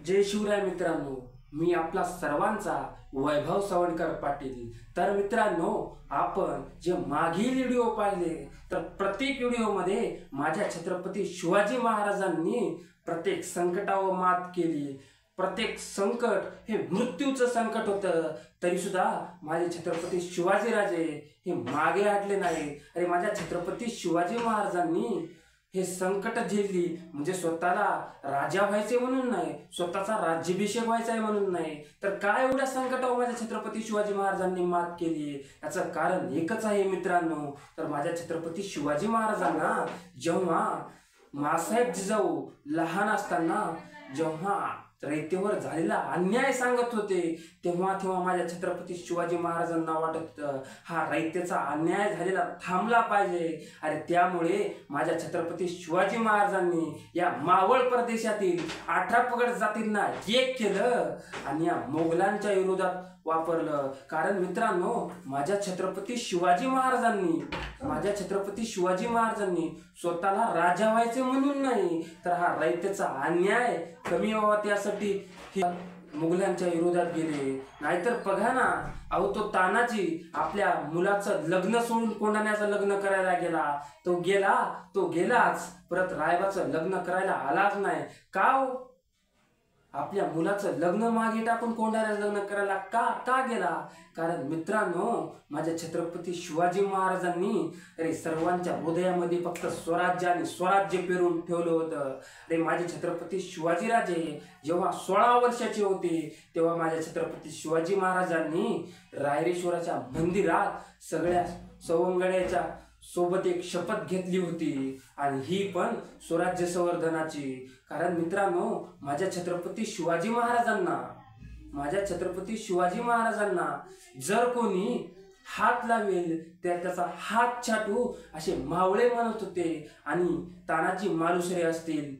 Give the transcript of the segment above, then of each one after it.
जय शिवराय मित्रांनो, मी आपला सर्वांचा वैभव सवणकर पाटील। तर मित्रांनो, आपण जे मागील व्हिडिओ पाहिले तर प्रत्येक व्हिडिओमध्ये माझ्या छत्रपती शिवाजी महाराजांनी प्रत्येक संकटावर मात केली। प्रत्येक संकट हे मृत्यूचं संकट होतं, तरी सुद्धा माझे छत्रपती शिवाजीराजे हे मागे हटले नाही। अरे माझ्या छत्रपती शिवाजी महाराजांनी हे संकट झेलली म्हणजे स्वतःला राजा व्हायचे म्हणून नाही, स्वतःचा राज्याभिषेक व्हायचा आहे म्हणून नाही, तर काय एवढ्या संकटावर माझ्या छत्रपती शिवाजी महाराजांनी मात केली। याचं कारण एकच आहे मित्रांनो। तर माझ्या छत्रपती शिवाजी महाराजांना जेव्हा मासाहेब जिजाऊ लहान असताना जेव्हा रयतेवर झालेला अन्याय सांगत होते, तेव्हा माझ्या छत्रपती शिवाजी महाराजांना वाटत हा रयतेचा अन्याय झालेला थांबला पाहिजे। आणि त्यामुळे माझ्या छत्रपती शिवाजी महाराजांनी या मावळ प्रदेशातील 18 पगड जातींना एक केलं आणि या मोगलांच्या विरोधात वापरलं। कारण मित्रांनो, माझ्या छत्रपती शिवाजी महाराजांनी स्वतःला राजा व्हायचे म्हणून नाही, तर हा रयतेचा अन्याय कमी व्हावा त्यासाठी मुघलांच्या विरोधात गेले। नाहीतर बघा ना, अहो तो तानाजी आपल्या मुलाचं लग्न सोडून कोंढाण्याचं लग्न करायला गेला, तो गेलाच, परत रायबाचं लग्न करायला आलाच नाही। का हो? आपल्या मुलाचं लग्न मागे टाकून कोंढाण्याचं लग्न करायला का गेला? कारण मित्रांनो, माझ्या छत्रपती शिवाजी महाराजांनी सर्वांच्या हृदयामध्ये फक्त स्वराज्य आणि स्वराज्य पेरून ठेवलं होतं। अरे माझे छत्रपती शिवाजीराजे जेव्हा 16 वर्षाचे होते, तेव्हा माझ्या छत्रपती शिवाजी महाराजांनी रायरेश्वराच्या मंदिरात सगळ्या सवंगड्याच्या सोबत एक शपथ घेतली होती, आणि ही पण स्वराज्य संवर्धनाची। कारण मित्रांनो, माझ्या छत्रपती शिवाजी महाराजांना जर कोणी हात लावेल त्याचा हात छाटू असे मावळे म्हणत होते। आणि तानाजी मालुसरे असतील,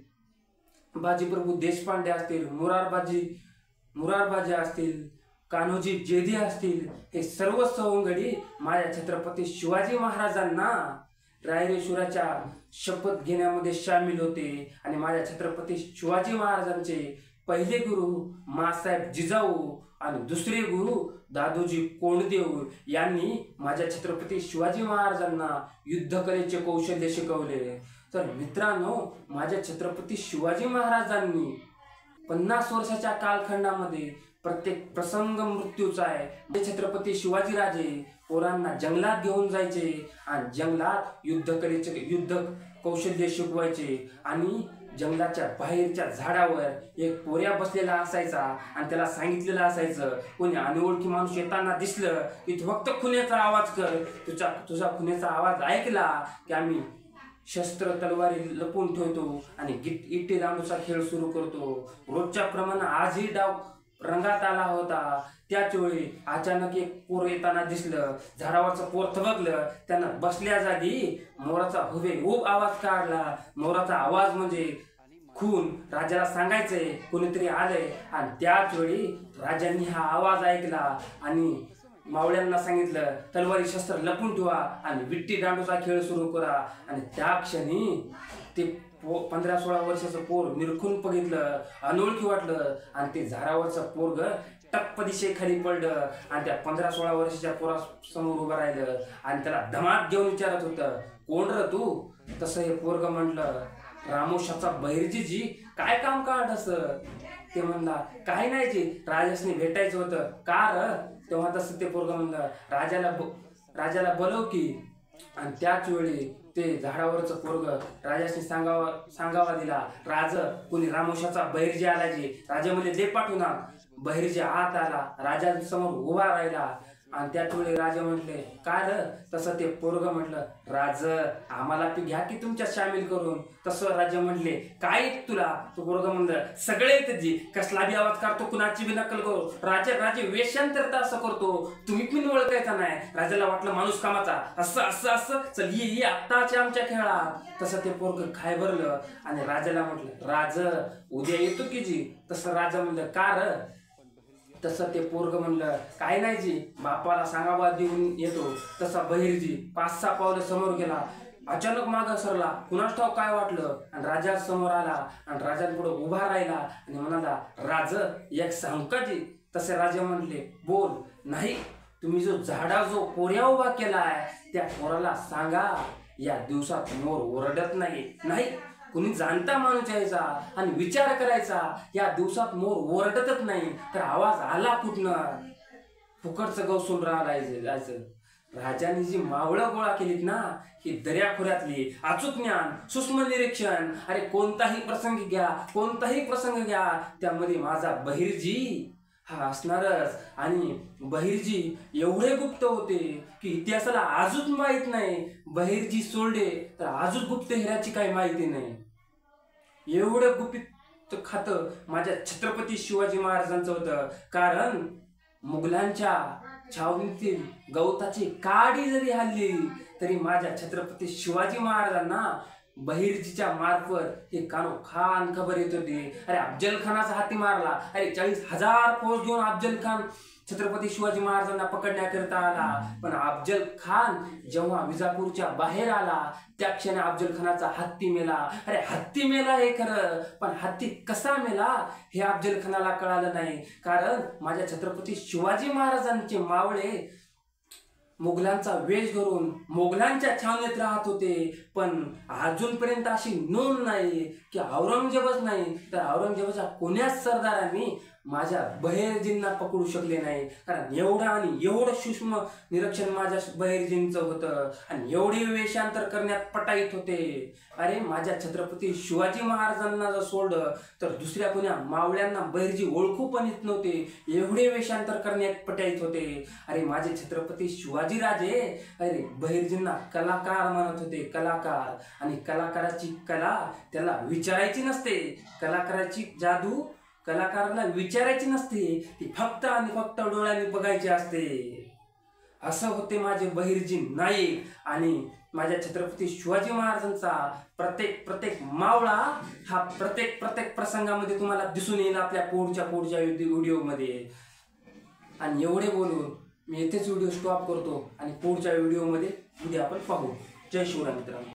बाजीप्रभू देशपांडे असतील, मुरारबाजी असतील, कान्होजी जेधे असतील, हे सर्व सवंगडी माझ्या छत्रपती शिवाजी महाराजांना रायरेश्वराच्या शपथ घेण्यामध्ये सामील होते। आणि माझ्या छत्रपती शिवाजी महाराजांचे पहिले गुरु मासाहेब जिजाऊ आणि दुसरे गुरु दादोजी कोंडदेव यांनी माझ्या छत्रपती शिवाजी महाराजांना युद्धकलेचे कौशल्य शिकवले। तर मित्रांनो, माझ्या छत्रपती शिवाजी महाराजांनी 50 वर्षाच्या कालखंडामध्ये प्रत्येक प्रसंग मृत्यूचा आहे। छत्रपती शिवाजीराजे पोरांना जंगलात घेऊन जायचे आणि जंगलात युद्ध कौशल्य शिकवायचे। आणि जंगलाच्या बाहेरच्या झाडावर एक पोऱ्या बसलेला असायचा आणि त्याला सांगितलेलं असायचं, कोणी अनोळखी माणूस येताना दिसलं की फक्त खुन्याचा आवाज कर, तुझा खुन्याचा आवाज ऐकला की आम्ही शस्त्र तलवारी लपवून ठेवतो आणि इट्टी दांडूचा खेळ सुरू करतो। रोजच्या प्रमाणे आजही डाव रंगात आला होता। त्याच वेळी अचानक एक पोर येताना दिसलं, झाडावरचं पोर थबकलं, त्यानं बसल्या जागी मोराचा हुबेहूब आवाज काढला। मोराचा आवाज म्हणजे खून, राजाला सांगायचंय कोणीतरी आलंय। आणि त्याच वेळी राजांनी हा आवाज ऐकला आणि मावळ्यांना सांगितलं, तलवारी शस्त्र लपून ठेवा आणि विट्टी दांडूचा खेळ सुरू करा। आणि त्या क्षणी ते 15-16 वर्षाचं पोर निरखून बघितलं, अनोळखी वाटलं, आणि ते झाडावरचं पोरग टप्प दिशेखाली पडलं आणि त्या 15-16 वर्षाच्या पोरासमोर उभं राहिलं आणि त्याला धमाक घेऊन विचारत होतं, कोण र तू? तसं हे पोरग म्हटलं, रामोशाचा बहिर्जी जी, काय काम काढ असं? ते म्हणला, काही नाही जी, राजासनी भेटायचं होतं। का र? तेव्हा तसं ते पोरग म्हणलं, राजाला बोलव की। आणि त्याच वेळी ते झाडावरचं पोरग राजाशी सांगावा दिला, राज कोणी रामोशाचा बहिर्जी आला जी। राजा म्हणजे दे पाठवून। बहिर्जी आत आला, राजांसमोर उभा राहिला आणि त्याच वेळी राजा म्हटले, काय र? तसं ते पोरग म्हटलं, राज आम्हाला पी घ्या की तुमच्यात सामील करून। तसं राजा म्हटले, काय तुला? तो पोरग म्हणलं, सगळे जी, कसला बी आवाज काढतो, कुणाची बी नक्कल करू, राजे वेषांतर तर असं करतो, तुम्ही पण ओळखायचा नाही। राजाला वाटलं माणूस कामाचा, असं चल ये आत्ताच्या आमच्या खेळात। तसं ते पोरग घाबरलं आणि राजाला म्हटलं, राज उद्या येतो की जी? तसं राजा म्हणलं, का र? तसं ते पोरग म्हणलं, काय नाही जी, बापाला सांगावा देऊन येतो। तसा बहिर्जी 5-6 पावलं समोर गेला, अचानक मागं सरला, कुणास ठाऊक काय वाटलं, आणि राजा समोर आला आणि राजांपुढे उभा राहिला आणि म्हणाला, राज एक सांगू का जी? तसे राजा म्हटले, बोल. नाही, तुम्ही जो पोऱ्या उभा केलाय त्या पोराला सांगा या दिवसात मोर ओरडत नाही. कुणी जाणता माणूस यायचा आणि विचार करायचा, या दिवसात मोर ओरडतच नाही तर आवाज आला कुठनं? फुकटचं गवसून राहायचं. राजाने जी मावळं गोळा केलीत ना, ही दर्याखोऱ्यातली अचूक ज्ञान, सूक्ष्म निरीक्षण. अरे कोणताही प्रसंग घ्या, त्यामध्ये माझा बहिर्जी हा असणारच. आणि बहिर्जी एवढे गुप्त होते की इतिहासाला आजूच माहित नाही. बहिर्जी सोडले तर आजूच गुप्त हिऱ्याची काही माहिती नाही. एवढं गुपित खातं माझ्या छत्रपती शिवाजी महाराजांचं होतं. कारण मुघलांच्या छावणीतील गवताची काडी जरी हल्ली तरी माझ्या छत्रपती शिवाजी महाराजांना बहिर्जीच्या मार्फत हे कानोखान खबर येत होती. अरे अफजल खानाचा हाती मारला. अरे 40,000 फौज घेऊन अफजल खान छत्रपती शिवाजी महाराजांना पकडण्याकरता आला. पण अफजल खान जेव्हा विजापूरच्या बाहेर आला त्या क्षणी अफजल खानाचा हत्ती मेला. अरे हत्ती मेला हे खरं, पण हत्ती कसा मेला हे अफजल खानाला कळालं नाही. कारण माझ्या छत्रपती शिवाजी महाराजांचे मावळे मुघलांचा वेश धरून मोगलांच्या छावणीत राहत होते. पण अजूनपर्यंत अशी नोंद नाही की औरंगजेबच नाही तर औरंगजेबाच्या कोण्याच सरदारांनी माझ्या बहिर्जींना पकडू शकले नाही. कारण एवढं सूक्ष्म निरीक्षण माझ्या बहिर्जींचं होतं आणि एवढे वेषांतर करण्यात पटाईत होते. अरे माझ्या छत्रपती शिवाजी महाराजांना जर सोडलं तर दुसऱ्या कोण्या मावळ्यांना बहिर्जी ओळखू पण येत नव्हते. एवढे वेषांतर करण्यात पटाईत होते. अरे माझे छत्रपती शिवाजी राजे अरे बहिर्जींना कलाकार म्हणत होते. कलाकार. आणि कलाकाराची कला त्याला विचारायची नसते. कलाकाराची जादू कलाकाराला विचारायची नसते, ती फक्त आणि फक्त डोळ्यांनी बघायची असते. असं होते माझे बहिर्जी नाईक. आणि माझ्या छत्रपती शिवाजी महाराजांचा प्रत्येक मावळा हा प्रत्येक प्रसंगामध्ये तुम्हाला दिसून येईल आपल्या पुढच्या व्हिडिओमध्ये. आणि एवढे बोलून मी इथेच व्हिडिओ स्टॉप करतो आणि पुढच्या व्हिडिओमध्ये उद्या आपण पाहू. जय शिवराय मित्रांनो.